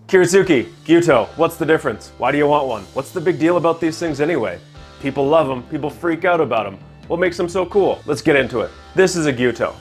Kiritsuke, Gyuto, what's the difference? Why do you want one? What's the big deal about these things anyway? People love them, people freak out about them. What makes them so cool? Let's get into it. This is a Gyuto.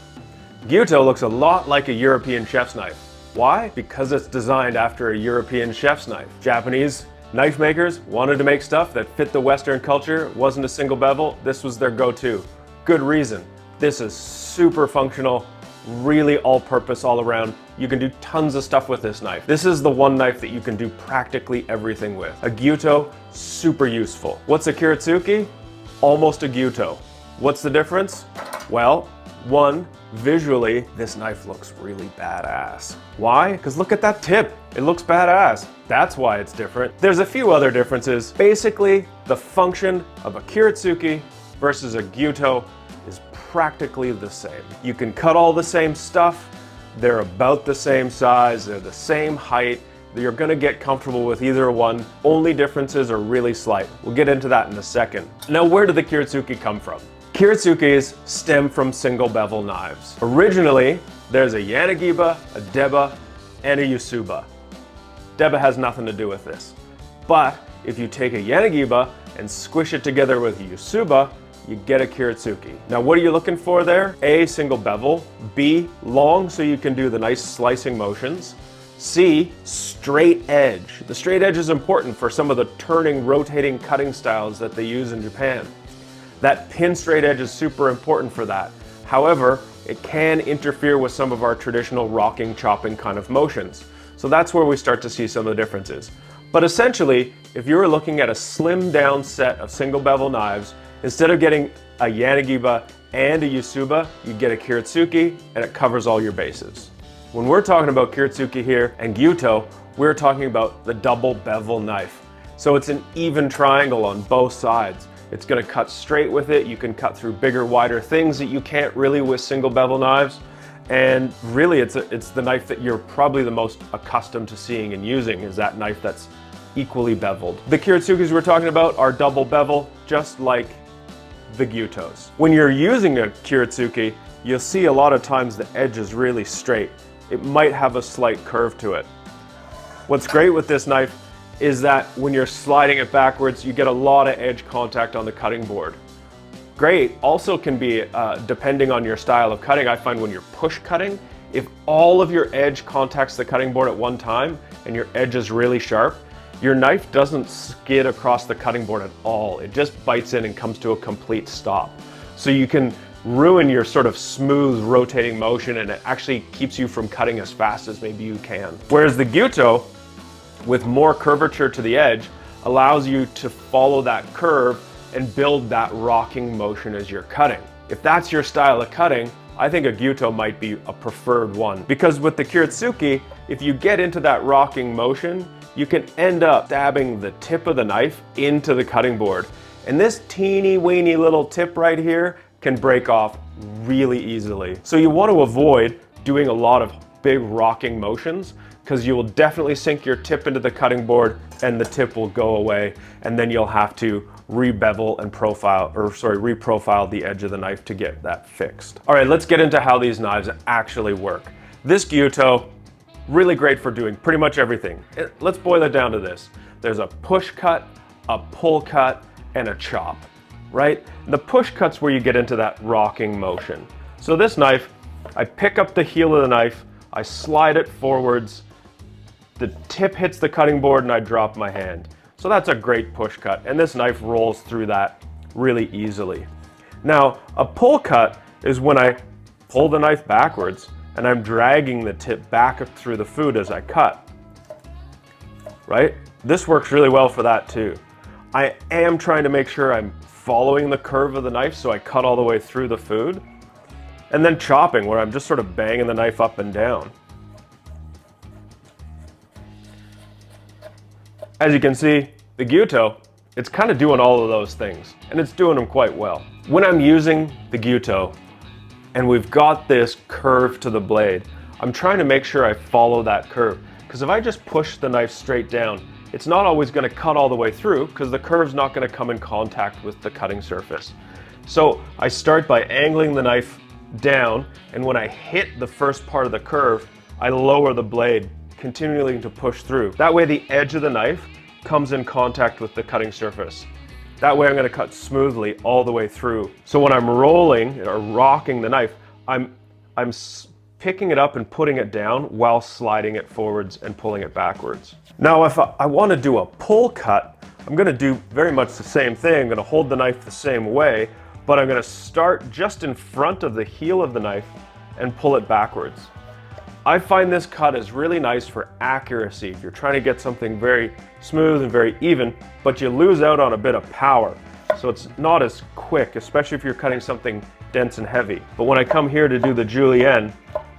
Gyuto looks a lot like a European chef's knife. Why? Because it's designed after a European chef's knife. Japanese knife makers wanted to make stuff that fit the Western culture, wasn't a single bevel, this was their go-to. Good reason. This is super functional, really all-purpose all around. You can do tons of stuff with this knife. This is the one knife that you can do practically everything with. A Gyuto, super useful. What's a Kiritsuke? Almost a Gyuto. What's the difference? Well, one, visually, this knife looks really badass. Why? Because look at that tip. It looks badass. That's why it's different. There's a few other differences. Basically, the function of a Kiritsuke versus a Gyuto is practically the same. You can cut all the same stuff. They're about the same size. They're the same height. You're gonna get comfortable with either one. Only differences are really slight. We'll get into that in a second. Now, where did the Kiritsuke come from? Kiritsukes stem from single bevel knives. Originally, there's a Yanagiba, a Deba, and a Yusuba. Deba has nothing to do with this. But if you take a Yanagiba and squish it together with a Yusuba, you get a Kiritsuke. Now, what are you looking for there? A, single bevel. B, long so you can do the nice slicing motions. C, straight edge. The straight edge is important for some of the turning, rotating cutting styles that they use in Japan. That pin straight edge is super important for that. However, it can interfere with some of our traditional rocking, chopping kind of motions. So that's where we start to see some of the differences. But essentially, if you're looking at a slimmed down set of single bevel knives, instead of getting a Yanagiba and a Yusuba, you get a Kiritsuke and it covers all your bases. When we're talking about Kiritsuke here and Gyuto, we're talking about the double bevel knife. So it's an even triangle on both sides. It's gonna cut straight with it. You can cut through bigger, wider things that you can't really with single bevel knives. And really, it's the knife that you're probably the most accustomed to seeing and using, is that knife that's equally beveled. The Kiritsukes we're talking about are double bevel, just like the Gyutos. When you're using a Kiritsuke, you'll see a lot of times the edge is really straight. It might have a slight curve to it. What's great with this knife is that when you're sliding it backwards, you get a lot of edge contact on the cutting board. Great also can be, depending on your style of cutting, I find when you're push cutting, if all of your edge contacts the cutting board at one time and your edge is really sharp, your knife doesn't skid across the cutting board at all. It just bites in and comes to a complete stop. So you can ruin your sort of smooth rotating motion, and it actually keeps you from cutting as fast as maybe you can. Whereas the Gyuto, with more curvature to the edge, allows you to follow that curve and build that rocking motion as you're cutting. If that's your style of cutting, I think a Gyuto might be a preferred one. Because with the Kiritsuke, if you get into that rocking motion, you can end up stabbing the tip of the knife into the cutting board. And this teeny weeny little tip right here can break off really easily. So you want to avoid doing a lot of big rocking motions, because you will definitely sink your tip into the cutting board and the tip will go away, and then you'll have to rebevel and reprofile the edge of the knife to get that fixed. All right, let's get into how these knives actually work. This Gyuto, really great for doing pretty much everything. Let's boil it down to this. There's a push cut, a pull cut, and a chop, right? The push cut's where you get into that rocking motion. So this knife, I pick up the heel of the knife, I slide it forwards, the tip hits the cutting board and I drop my hand. So that's a great push cut, and this knife rolls through that really easily. Now, a pull cut is when I pull the knife backwards and I'm dragging the tip back through the food as I cut, right? This works really well for that too. I am trying to make sure I'm following the curve of the knife so I cut all the way through the food. And then chopping, where I'm just sort of banging the knife up and down. As you can see, the Gyuto, it's kind of doing all of those things, and it's doing them quite well. When I'm using the Gyuto, and we've got this curve to the blade, I'm trying to make sure I follow that curve, because if I just push the knife straight down, it's not always going to cut all the way through, because the curve's not going to come in contact with the cutting surface. So I start by angling the knife down, and when I hit the first part of the curve, I lower the blade continuing to push through. That way the edge of the knife comes in contact with the cutting surface. That way I'm going to cut smoothly all the way through. So when I'm rolling or rocking the knife, I'm picking it up and putting it down while sliding it forwards and pulling it backwards. Now if I want to do a pull cut, I'm going to do very much the same thing. I'm going to hold the knife the same way, but I'm going to start just in front of the heel of the knife and pull it backwards. I find this cut is really nice for accuracy. If you're trying to get something very smooth and very even, but you lose out on a bit of power. So it's not as quick, especially if you're cutting something dense and heavy. But when I come here to do the julienne,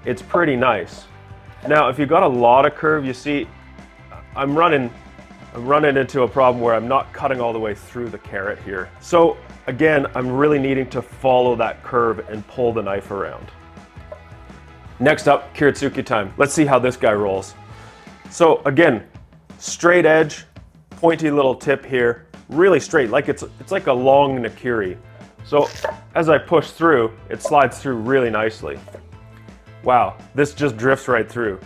it's pretty nice. Now, if you've got a lot of curve, you see, I'm running into a problem where I'm not cutting all the way through the carrot here. So again, I'm really needing to follow that curve and pull the knife around. Next up, Kiritsuke time. Let's see how this guy rolls. So again, straight edge, pointy little tip here, really straight, like it's like a long nakiri. So as I push through, it slides through really nicely. Wow, this just drifts right through.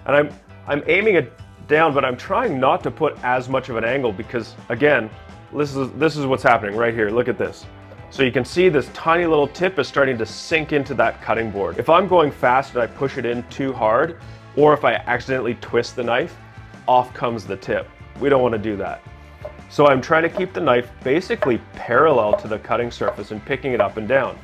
And I'm aiming it down, but I'm trying not to put as much of an angle because again, this is what's happening right here. Look at this. So you can see this tiny little tip is starting to sink into that cutting board. If I'm going fast and I push it in too hard, or if I accidentally twist the knife, off comes the tip. We don't want to do that. So I'm trying to keep the knife basically parallel to the cutting surface and picking it up and down.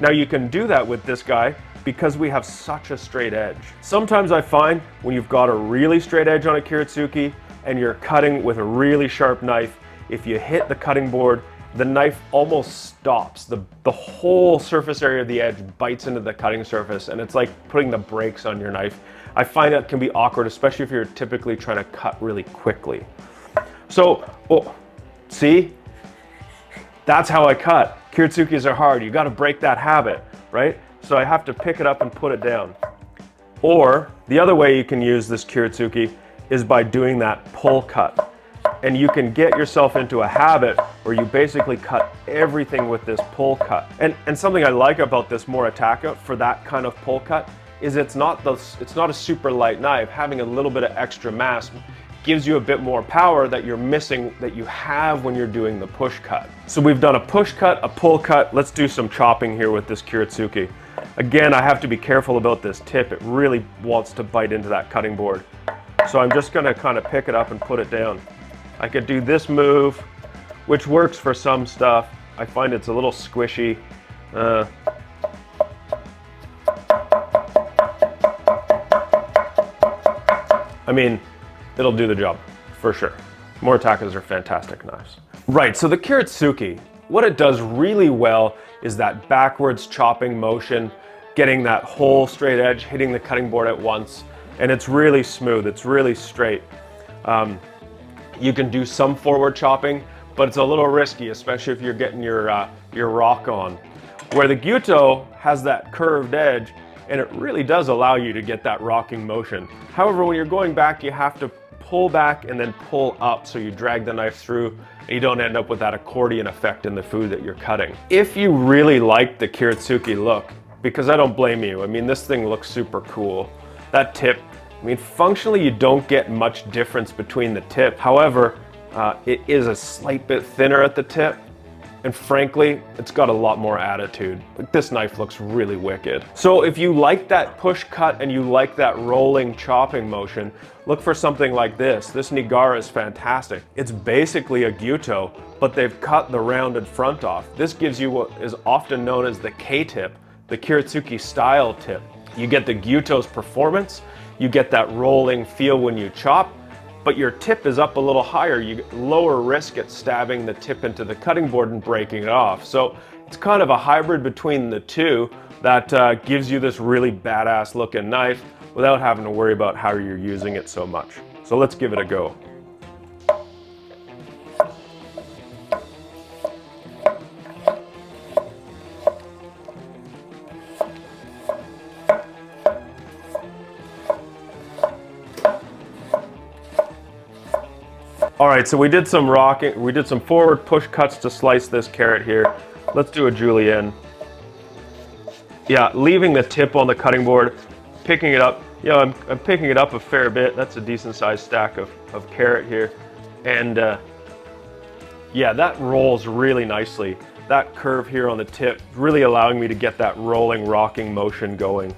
Now you can do that with this guy because we have such a straight edge. Sometimes I find when you've got a really straight edge on a Kiritsuke and you're cutting with a really sharp knife, if you hit the cutting board, the knife almost stops. The whole surface area of the edge bites into the cutting surface and it's like putting the brakes on your knife. I find that can be awkward, especially if you're typically trying to cut really quickly. So, see? That's how I cut. Kiritsukes are hard. You got to break that habit, right? So I have to pick it up and put it down. Or the other way you can use this Kiritsuke is by doing that pull cut. And you can get yourself into a habit where you basically cut everything with this pull cut. And something I like about this Moritaka for that kind of pull cut is it's not a super light knife. Having a little bit of extra mass gives you a bit more power that you're missing, that you have when you're doing the push cut. So we've done a push cut, a pull cut. Let's do some chopping here with this Kiritsuke. Again, I have to be careful about this tip. It really wants to bite into that cutting board. So I'm just gonna kind of pick it up and put it down. I could do this move, which works for some stuff. I find it's a little squishy. I mean, it'll do the job, for sure. Moritakas are fantastic knives. Right, so the Kiritsuke, what it does really well is that backwards chopping motion, getting that whole straight edge, hitting the cutting board at once, and it's really smooth, it's really straight. You can do some forward chopping, but it's a little risky, especially if you're getting your rock on. Where the Gyuto has that curved edge, and it really does allow you to get that rocking motion. However, when you're going back, you have to pull back and then pull up so you drag the knife through and you don't end up with that accordion effect in the food that you're cutting. If you really like the Kiritsuke look, because I don't blame you, I mean, this thing looks super cool. That tip, I mean, functionally, you don't get much difference between the tip. However, it is a slight bit thinner at the tip. And frankly, it's got a lot more attitude. This knife looks really wicked. So if you like that push cut and you like that rolling chopping motion, look for something like this. This Nigara is fantastic. It's basically a Gyuto, but they've cut the rounded front off. This gives you what is often known as the K-tip, the Kiritsuke style tip. You get the Gyuto's performance, you get that rolling feel when you chop, but your tip is up a little higher. You get lower risk at stabbing the tip into the cutting board and breaking it off. So it's kind of a hybrid between the two that gives you this really badass looking knife without having to worry about how you're using it so much. So let's give it a go. All right, so we did some rocking, we did some forward push cuts to slice this carrot here. Let's do a julienne. Yeah, leaving the tip on the cutting board, picking it up, you know, I'm picking it up a fair bit. That's a decent sized stack of carrot here. And yeah, that rolls really nicely. That curve here on the tip really allowing me to get that rolling, rocking motion going.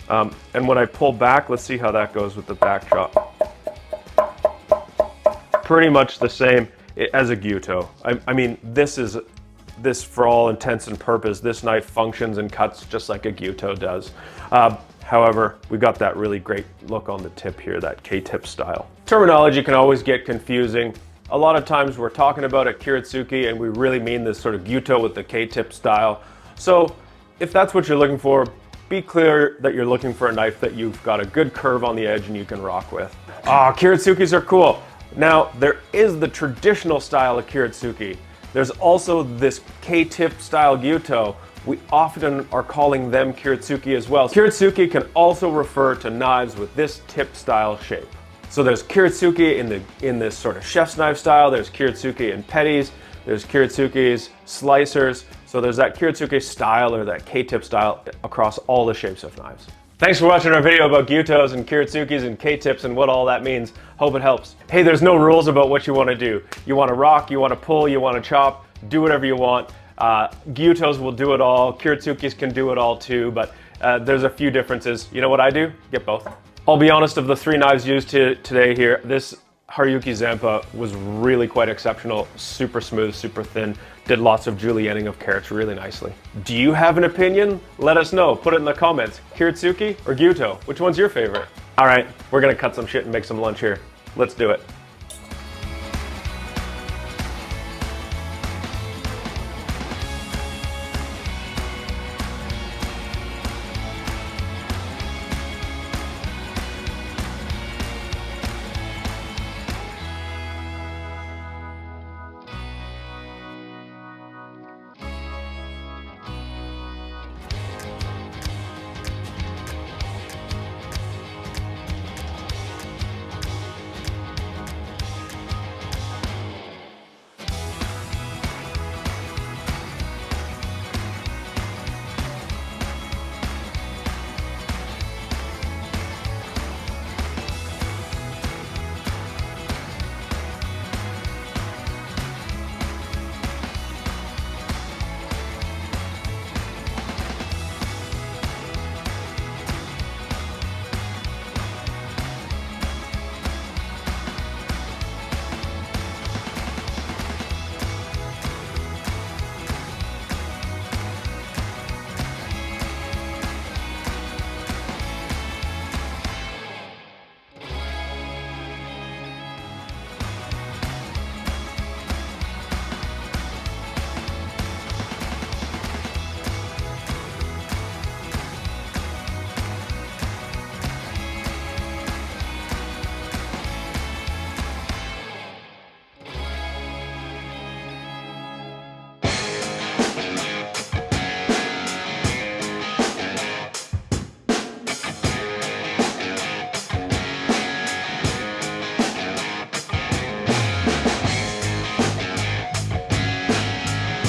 And when I pull back, let's see how that goes with the backdrop. Pretty much the same as a Gyuto. I mean, this for all intents and purposes, this knife functions and cuts just like a Gyuto does. However, we got that really great look on the tip here, that K-tip style. Terminology can always get confusing. A lot of times we're talking about a Kiritsuke and we really mean this sort of Gyuto with the K-tip style. So if that's what you're looking for, be clear that you're looking for a knife that you've got a good curve on the edge and you can rock with. Kiritsukes are cool. Now, there is the traditional style of Kiritsuke. There's also this K-tip style Gyuto. We often are calling them Kiritsuke as well. Kiritsuke can also refer to knives with this tip style shape. So there's Kiritsuke in this sort of chef's knife style, there's Kiritsuke in petties, there's Kiritsukes, slicers. So there's that Kiritsuke style or that K-tip style across all the shapes of knives. Thanks for watching our video about Gyutos and Kiritsukes and K-tips and what all that means. Hope it helps. Hey, there's no rules about what you want to do. You want to rock, you want to pull, you want to chop, do whatever you want. Gyutos will do it all, Kiritsukes can do it all too, but there's a few differences. You know what I do? Get both. I'll be honest, of the 3 knives used today here, this Haruki Zampa was really quite exceptional. Super smooth, super thin, did lots of julienning of carrots really nicely. Do you have an opinion? Let us know, put it in the comments. Kiritsuke or Gyuto? Which one's your favorite? All right, we're gonna cut some shit and make some lunch here. Let's do it.